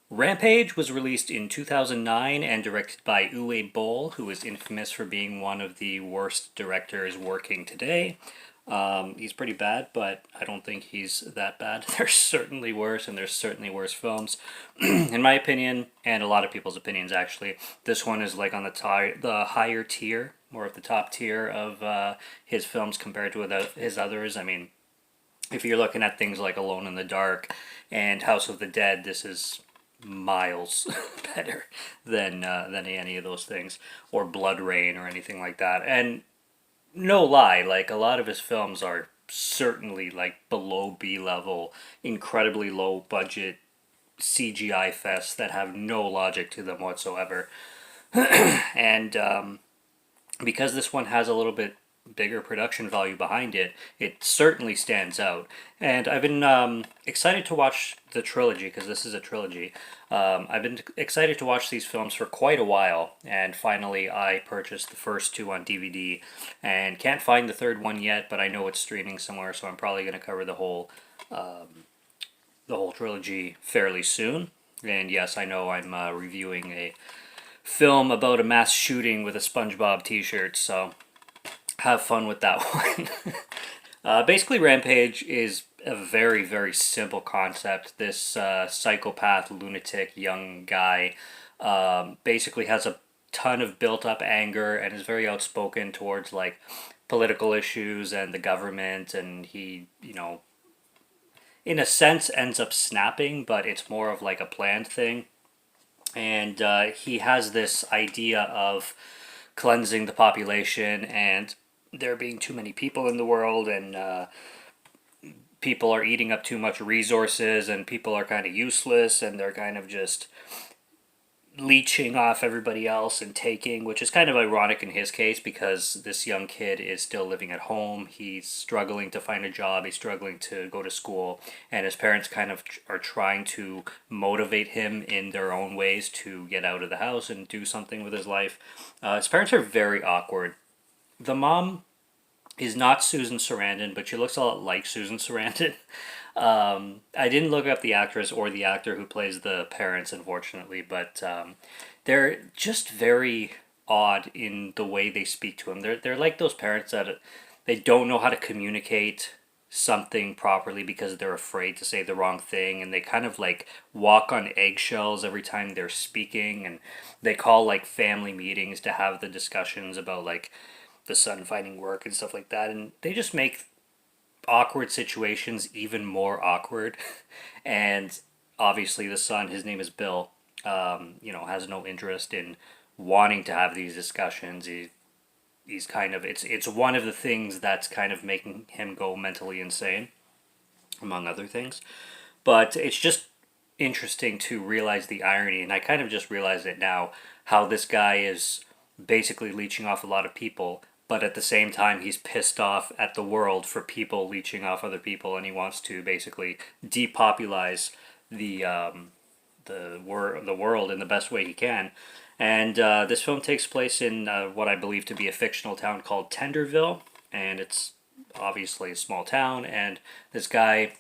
Rampage was released in 2009 and directed by Uwe Boll, who is infamous for being one of the worst directors working today. He's pretty bad, but I don't think he's that bad. There's certainly worse, and there's certainly worse films. In my opinion, and a lot of people's opinions actually, this one is like on the higher tier, more of the top tier of his films compared to his others. I mean, if you're looking at things like Alone in the Dark and House of the Dead, this is miles better than any of those things, or Blood Rain or anything like that. And no lie, like a lot of his films are certainly like below B level, incredibly low budget CGI fests that have no logic to them whatsoever. And because this one has a little bit bigger production value behind it, it certainly stands out. And I've been excited to watch the trilogy, because this is a trilogy. I've been excited to watch these films for quite a while, and finally I purchased the first two on DVD, and can't find the third one yet, but I know it's streaming somewhere, so I'm probably going to cover the whole trilogy fairly soon. And yes, I know I'm reviewing a film about a mass shooting with a SpongeBob t-shirt, so have fun with that one. Basically, Rampage is a very, very simple concept. This psychopath, lunatic young guy basically has a ton of built up anger and is very outspoken towards like political issues and the government, and he, in a sense ends up snapping, but it's more of like a planned thing. And he has this idea of cleansing the population and there being too many people in the world, and people are eating up too much resources, and people are kind of useless, and they're kind of just leeching off everybody else and taking, which is kind of ironic in his case because this young kid is still living at home. He's struggling to find a job, he's struggling to go to school, and his parents kind of are trying to motivate him in their own ways to get out of the house and do something with his life. His parents are very awkward. The mom is not Susan Sarandon, but she looks a lot like Susan Sarandon. I didn't look up the actress or the actor who plays the parents, unfortunately, but they're just very odd in the way they speak to him. They're like those parents that they don't know how to communicate something properly because they're afraid to say the wrong thing, and they kind of like walk on eggshells every time they're speaking, and they call like family meetings to have the discussions about like the son finding work and stuff like that, and they just make awkward situations even more awkward. And obviously the son, his name is Bill, has no interest in wanting to have these discussions. He's kind of, it's one of the things that's kind of making him go mentally insane, among other things. But it's just interesting to realize the irony, and I kind of just realized it now, how this guy is basically leeching off a lot of people, but at the same time he's pissed off at the world for people leeching off other people, and he wants to basically depopulize the world in the best way he can. And this film takes place in what I believe to be a fictional town called Tenderville, and it's obviously a small town. And this guy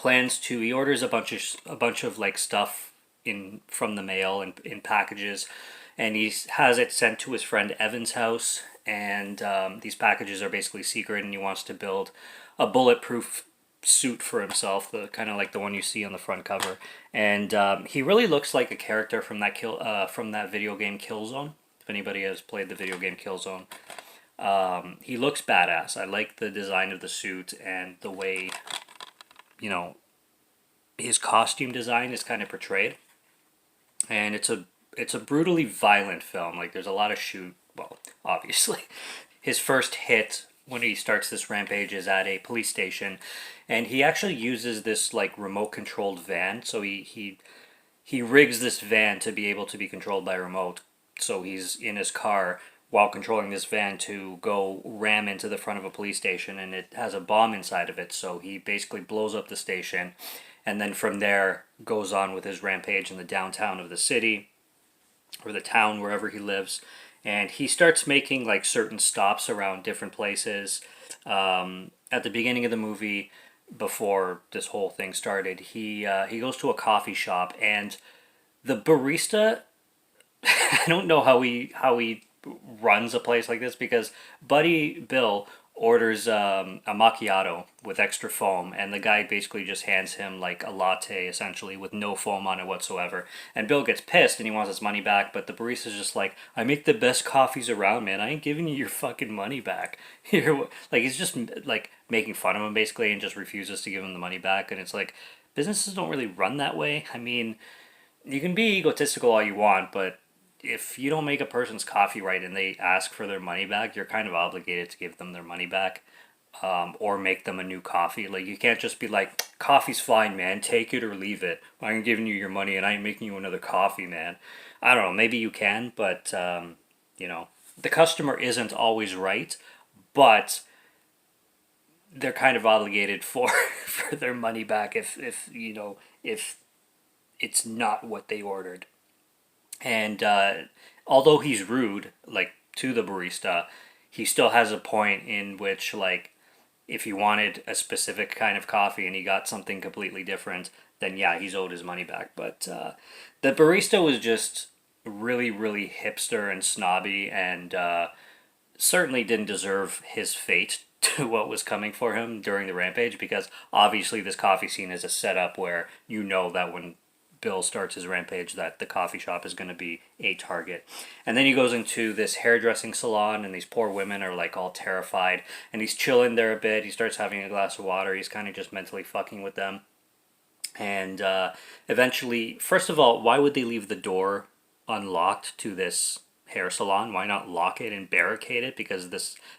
he orders a bunch of like stuff in from the mail and in packages, and he has it sent to his friend Evan's house. And these packages are basically secret, and he wants to build a bulletproof suit for himself, the kind of like the one you see on the front cover. And he really looks like a character from that video game Killzone. If anybody has played the video game Killzone, he looks badass. I like the design of the suit and the way, his costume design is kind of portrayed. And it's a brutally violent film. Like there's a lot of well, obviously. His first hit when he starts this rampage is at a police station, and he actually uses this like remote controlled van. So he rigs this van to be able to be controlled by remote. So he's in his car while controlling this van to go ram into the front of a police station, and it has a bomb inside of it. So he basically blows up the station, and then from there goes on with his rampage in the downtown of the city, or the town, wherever he lives. And he starts making like certain stops around different places. At the beginning of the movie, before this whole thing started. He goes to a coffee shop, and the barista, I don't know how he runs a place like this, because Buddy Bill orders a macchiato with extra foam, and the guy basically just hands him like a latte essentially with no foam on it whatsoever. And Bill gets pissed and he wants his money back, but the barista's just like, "I make the best coffees around, man. I ain't giving you your fucking money back." Here, like he's just like making fun of him basically, and just refuses to give him the money back. And it's like businesses don't really run that way. I mean, you can be egotistical all you want, but if you don't make a person's coffee right and they ask for their money back, you're kind of obligated to give them their money back, or make them a new coffee. Like, you can't just be like, "Coffee's fine, man. Take it or leave it. I'm giving you your money and I ain't making you another coffee, man." I don't know. Maybe you can, but the customer isn't always right, but they're kind of obligated for for their money back if it's not what they ordered. And although he's rude, like to the barista, he still has a point in which, like, if he wanted a specific kind of coffee and he got something completely different, then yeah, he's owed his money back. But the barista was just really, really hipster and snobby, and certainly didn't deserve his fate to what was coming for him during the rampage, because obviously this coffee scene is a setup where you know that when Bill starts his rampage that the coffee shop is going to be a target. And then he goes into this hairdressing salon, and these poor women are like all terrified, and he's chilling there a bit. He starts having a glass of water. He's kind of just mentally fucking with them. And eventually, first of all, why would they leave the door unlocked to this hair salon? Why not lock it and barricade it? Because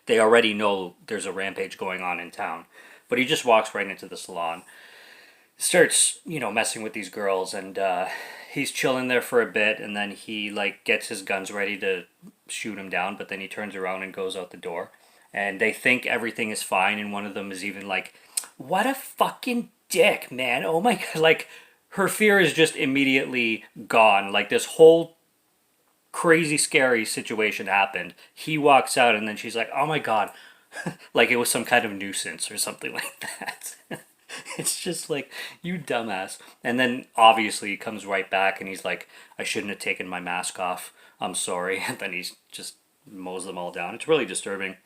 they already know there's a rampage going on in town. But he just walks right into the salon, starts messing with these girls, and he's chilling there for a bit, and then he like gets his guns ready to shoot him down, but then he turns around and goes out the door, and they think everything is fine, and one of them is even like, "What a fucking dick, man. Oh my god." Like, her fear is just immediately gone. Like, this whole crazy scary situation happened, he walks out, and then she's like, "Oh my god." Like it was some kind of nuisance or something like that. It's just like, you dumbass. And then obviously he comes right back and he's like, "I shouldn't have taken my mask off. I'm sorry." And then he's just mows them all down. It's really disturbing,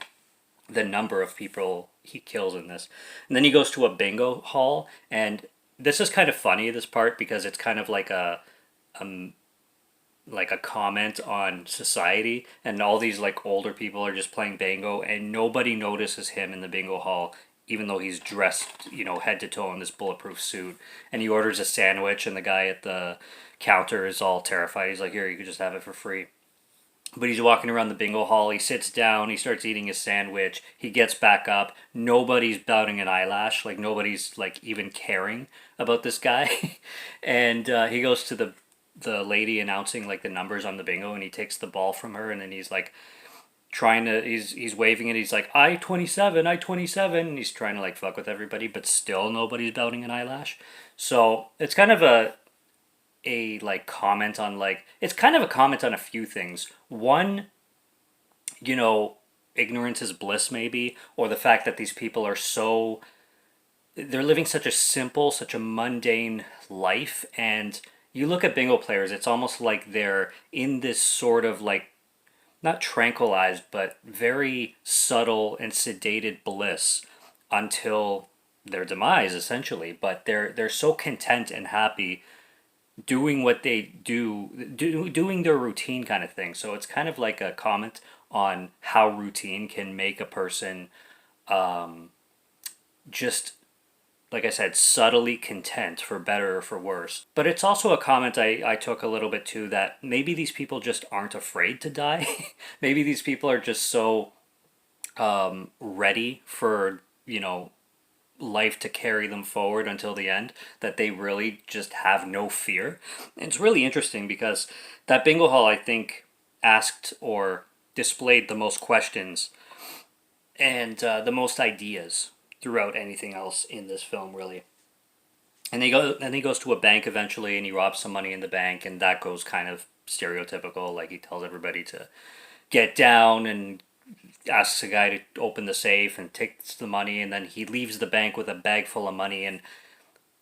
the number of people he kills in this. And then he goes to a bingo hall, and this is kind of funny, this part, because it's kind of um like a comment on society, and all these like older people are just playing bingo, and nobody notices him in the bingo hall, even though he's dressed head to toe in this bulletproof suit. And he orders a sandwich, and the guy at the counter is all terrified. He's like, "Here, you could just have it for free." But he's walking around the bingo hall, he sits down, he starts eating his sandwich, he gets back up, nobody's batting an eyelash, like nobody's like even caring about this guy. And he goes to the lady announcing like the numbers on the bingo, and he takes the ball from her, and then he's like he's waving it. He's like, "I-27, I-27," and he's trying to like fuck with everybody, but still nobody's doubting an eyelash. So it's kind of a like comment on, like, it's kind of a comment on a few things. One, ignorance is bliss, maybe, or the fact that these people are they're living such a simple, such a mundane life. And you look at bingo players, it's almost like they're in this sort of like, not tranquilized, but very subtle and sedated bliss until their demise, essentially. But they're so content and happy doing what they doing their routine kind of thing. So it's kind of like a comment on how routine can make a person just, like I said, subtly content, for better or for worse. But it's also a comment I took a little bit too, that maybe these people just aren't afraid to die. Maybe these people are just so ready for, life to carry them forward until the end, that they really just have no fear. And it's really interesting because that bingo hall, I think, asked or displayed the most questions and the most ideas throughout anything else in this film, really. And then he goes to a bank eventually, and he robs some money in the bank, and that goes kind of stereotypical. Like, he tells everybody to get down and asks a guy to open the safe and takes the money, and then he leaves the bank with a bag full of money, and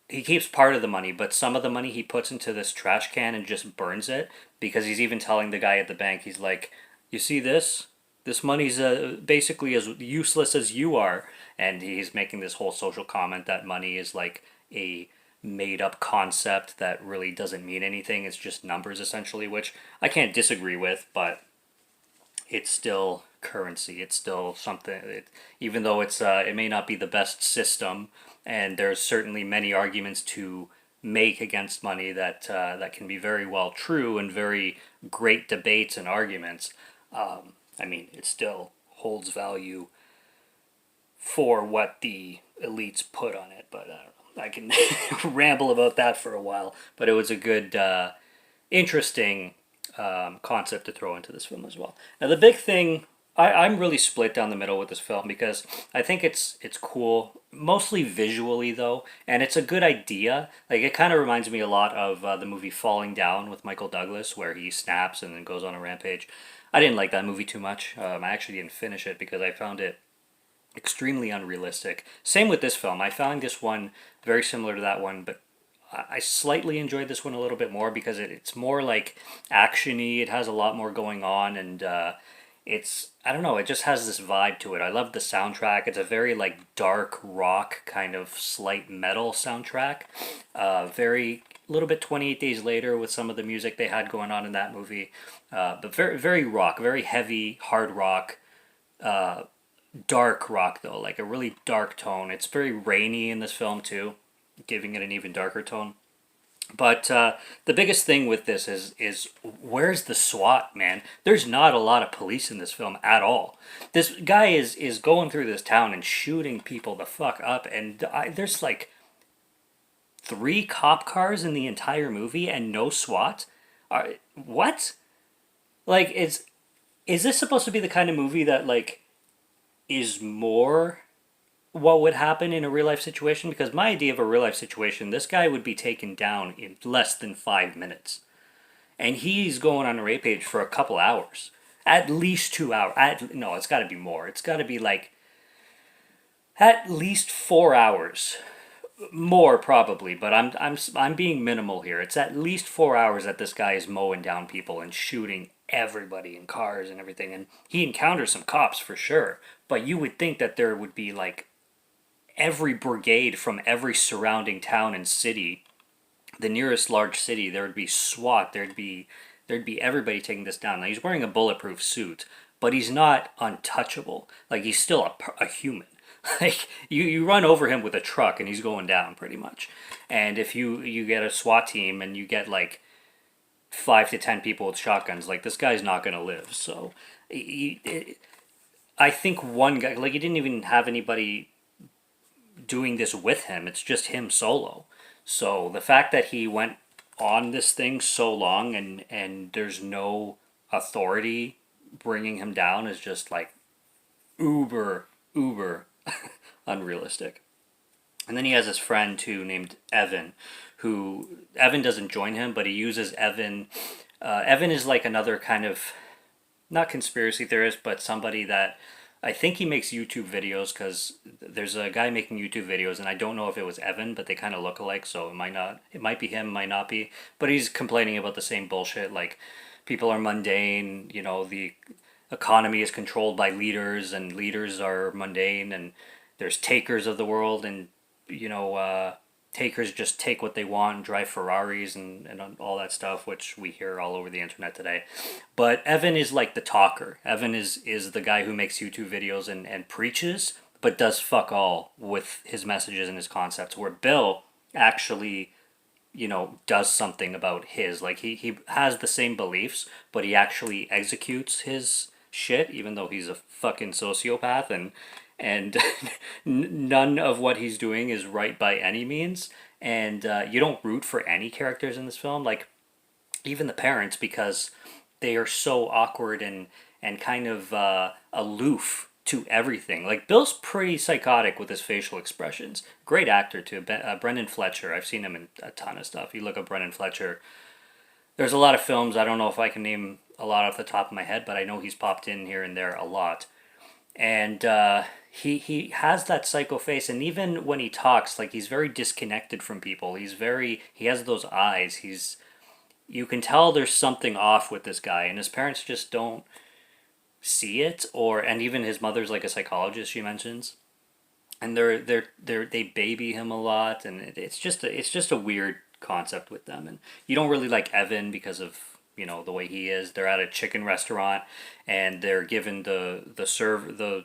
he keeps part of the money, but some of the money he puts into this trash can and just burns it, because he's even telling the guy at the bank, he's like, "You see this? This money's basically as useless as you are." And he's making this whole social comment that money is like a made up concept that really doesn't mean anything. It's just numbers essentially, which I can't disagree with, but it's still currency. It's still something. Even though it may not be the best system, and there's certainly many arguments to make against money that can be very well true and very great debates and arguments. I mean, it still holds value for what the elites put on it. But I don't know. I can ramble about that for a while. But it was a good, interesting concept to throw into this film as well. Now the big thing, I'm really split down the middle with this film because I think it's cool, mostly visually though, and it's a good idea. Like it kind of reminds me a lot of the movie Falling Down with Michael Douglas, where he snaps and then goes on a rampage. I didn't like that movie too much. I actually didn't finish it because I found it extremely unrealistic. Same with this film. I found this one very similar to that one, but I slightly enjoyed this one a little bit more because it's more like actiony. It has a lot more going on, and it's, I don't know. It just has this vibe to it. I love the soundtrack. It's a very like dark rock kind of slight metal soundtrack. Very a little bit 28 Days Later with some of the music they had going on in that movie, but very rock, very heavy hard rock. Dark rock though, like a really dark tone. It's very rainy in this film too, giving it an even darker tone. But the biggest thing with this is where's the SWAT, man? There's not a lot of police in this film at all. This guy is going through this town and shooting people the fuck up, and there's like 3 cop cars in the entire movie and no SWAT. What? Like, is this supposed to be the kind of movie that like is more what would happen in a real life situation? Because my idea of a real life situation, this guy would be taken down in less than 5 minutes, and he's going on a rampage for a couple hours, at least 2 hours. No, it's got to be more. It's got to be like at least 4 hours, more probably. But I'm being minimal here. It's at least 4 hours that this guy is mowing down people and shooting everybody in cars and everything, and he encounters some cops for sure. But you would think that there would be like every brigade from every surrounding town and city, the nearest large city, there would be SWAT. There'd be everybody taking this down. Now he's wearing a bulletproof suit, but he's not untouchable. Like he's still a human. Like you run over him with a truck and he's going down pretty much. And if you get a SWAT team and you get like 5 to 10 people with shotguns, like this guy's not gonna live. So I think one guy, like he didn't even have anybody doing this with him. It's just him solo. So the fact that he went on this thing so long and there's no authority bringing him down is just like uber unrealistic. And then he has this friend too named Evan, who Evan doesn't join him, but he uses Evan. Evan is like another kind of, not conspiracy theorist, but somebody that I think he makes YouTube videos, because there's a guy making YouTube videos, and I don't know if it was Evan, but they kind of look alike, so it might be him, might not be, but he's complaining about the same bullshit, like people are mundane, the economy is controlled by leaders, and leaders are mundane, and there's takers of the world, and takers just take what they want and drive Ferraris and all that stuff, which we hear all over the internet today. But Evan is like the talker. Evan is the guy who makes YouTube videos and preaches, but does fuck all with his messages and his concepts, where Bill actually, does something about his. Like he has the same beliefs, but he actually executes his shit, even though he's a fucking sociopath, and none of what he's doing is right by any means. And you don't root for any characters in this film, like even the parents, because they are so awkward and kind of aloof to everything. Like Bill's pretty psychotic with his facial expressions. Great actor too. Brendan Fletcher. I've seen him in a ton of stuff. You look up Brendan Fletcher. There's a lot of films. I don't know if I can name a lot off the top of my head, but I know he's popped in here and there a lot. and he has that psycho face, and even when he talks, like he's very disconnected from people. He has those eyes. You can tell there's something off with this guy, and his parents just don't see it, and even his mother's like a psychologist, she mentions, and they baby him a lot, and it's just a weird concept with them, and you don't really like Evan because of the way he is. They're at a chicken restaurant, and they're given the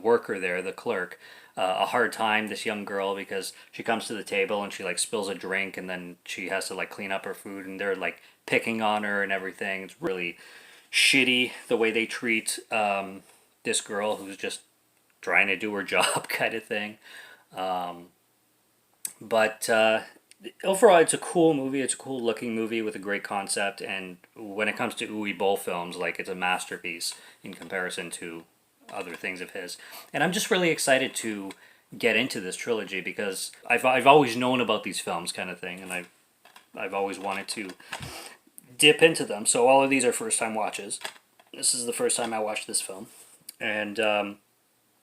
worker there, the clerk, a hard time, this young girl, because she comes to the table and she like spills a drink, and then she has to like clean up her food, and they're like picking on her and everything. It's really shitty the way they treat this girl who's just trying to do her job kind of thing. But overall, it's a cool movie. It's a cool looking movie with a great concept. And when it comes to Uwe Boll films, like it's a masterpiece in comparison to other things of his. And I'm just really excited to get into this trilogy because I've always known about these films kind of thing, and I've always wanted to dip into them. So all of these are first time watches. This is the first time I watched this film, and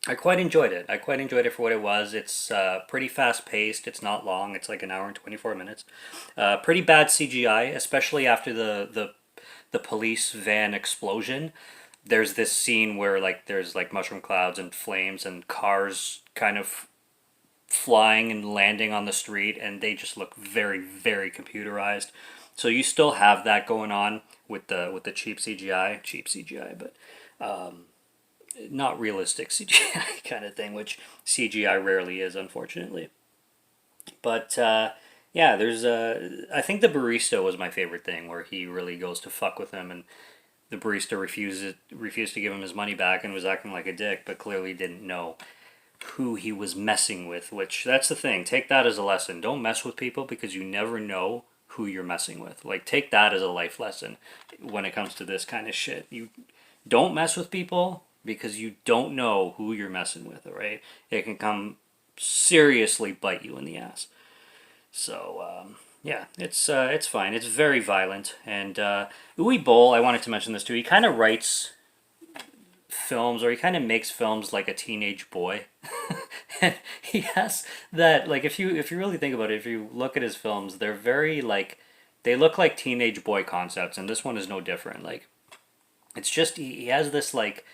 I quite enjoyed it. I quite enjoyed it for what it was. It's pretty fast paced. It's not long. It's like an hour and 24 minutes. Pretty bad CGI, especially after the police van explosion. There's this scene where like there's like mushroom clouds and flames and cars kind of flying and landing on the street, and they just look very, very computerized. So you still have that going on with the cheap CGI, but not realistic CGI kind of thing, which CGI rarely is, unfortunately. But yeah, there's I think the barista was my favorite thing, where he really goes to fuck with him, and the barista refused to give him his money back and was acting like a dick, but clearly didn't know who he was messing with. Which, that's the thing. Take that as a lesson. Don't mess with people because you never know who you're messing with. Like, take that as a life lesson when it comes to this kind of shit. You don't mess with people because you don't know who you're messing with, all right? It can come seriously bite you in the ass. So, yeah, it's fine. It's very violent. And Uwe Boll, I wanted to mention this too, he kind of writes films, or he kind of makes films like a teenage boy. And he has that, like, if you really think about it, if you look at his films, they're very like, they look like teenage boy concepts, and this one is no different. Like, it's just he has this like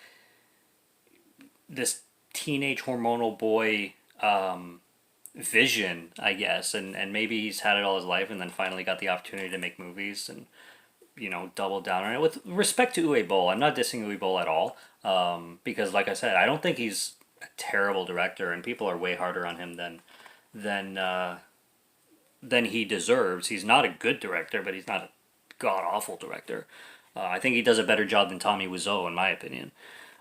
this teenage hormonal boy vision, I guess, and maybe he's had it all his life, and then finally got the opportunity to make movies and double down on it. With respect to Uwe Boll, I'm not dissing Uwe Boll at all, because like I said, I don't think he's a terrible director, and people are way harder on him than than he deserves. He's not a good director, but he's not a god awful director. I think he does a better job than Tommy Wiseau, in my opinion.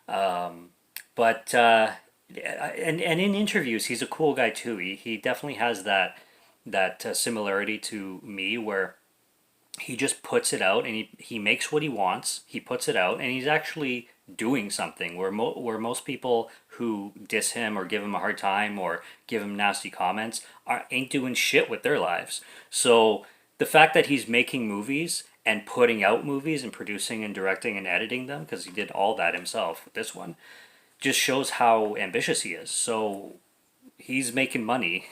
But and in interviews, he's a cool guy too. He definitely has that similarity to me, where he just puts it out, and he makes what he wants. He puts it out, and he's actually doing something. Where most people who diss him or give him a hard time or give him nasty comments ain't doing shit with their lives. So the fact that he's making movies and putting out movies and producing and directing and editing them, because he did all that himself with this one, just shows how ambitious he is. So he's making money.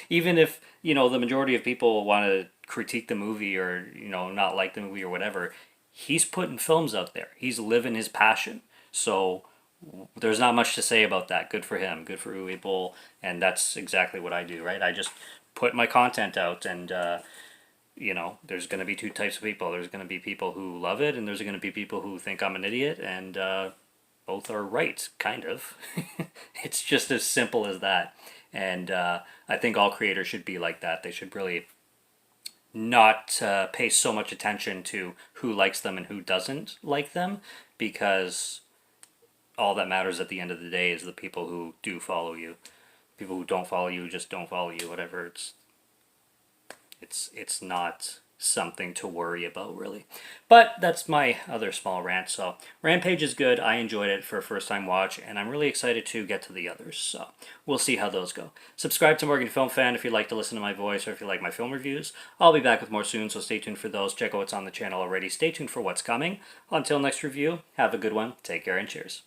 Even if the majority of people want to critique the movie, or not like the movie or whatever, he's putting films out there. He's living his passion. So there's not much to say about that. Good for him. Good for Uwe Boll. And that's exactly what I do, right? I just put my content out, and there's going to be two types of people. There's going to be people who love it, and there's going to be people who think I'm an idiot, and both are right, kind of. It's just as simple as that. And I think all creators should be like that. They should really not pay so much attention to who likes them and who doesn't like them, because all that matters at the end of the day is the people who do follow you. People who don't follow you just don't follow you, whatever. It's not something to worry about, really. But that's my other small rant. So Rampage is good. I enjoyed it for a first time watch, and I'm really excited to get to the others. So we'll see how those go. Subscribe to Morgan Film Fan if you'd like to listen to my voice, or if you like my film reviews. I'll be back with more soon, so stay tuned for those. Check out what's on the channel already. Stay tuned for what's coming. Until next review, have a good one. Take care and cheers.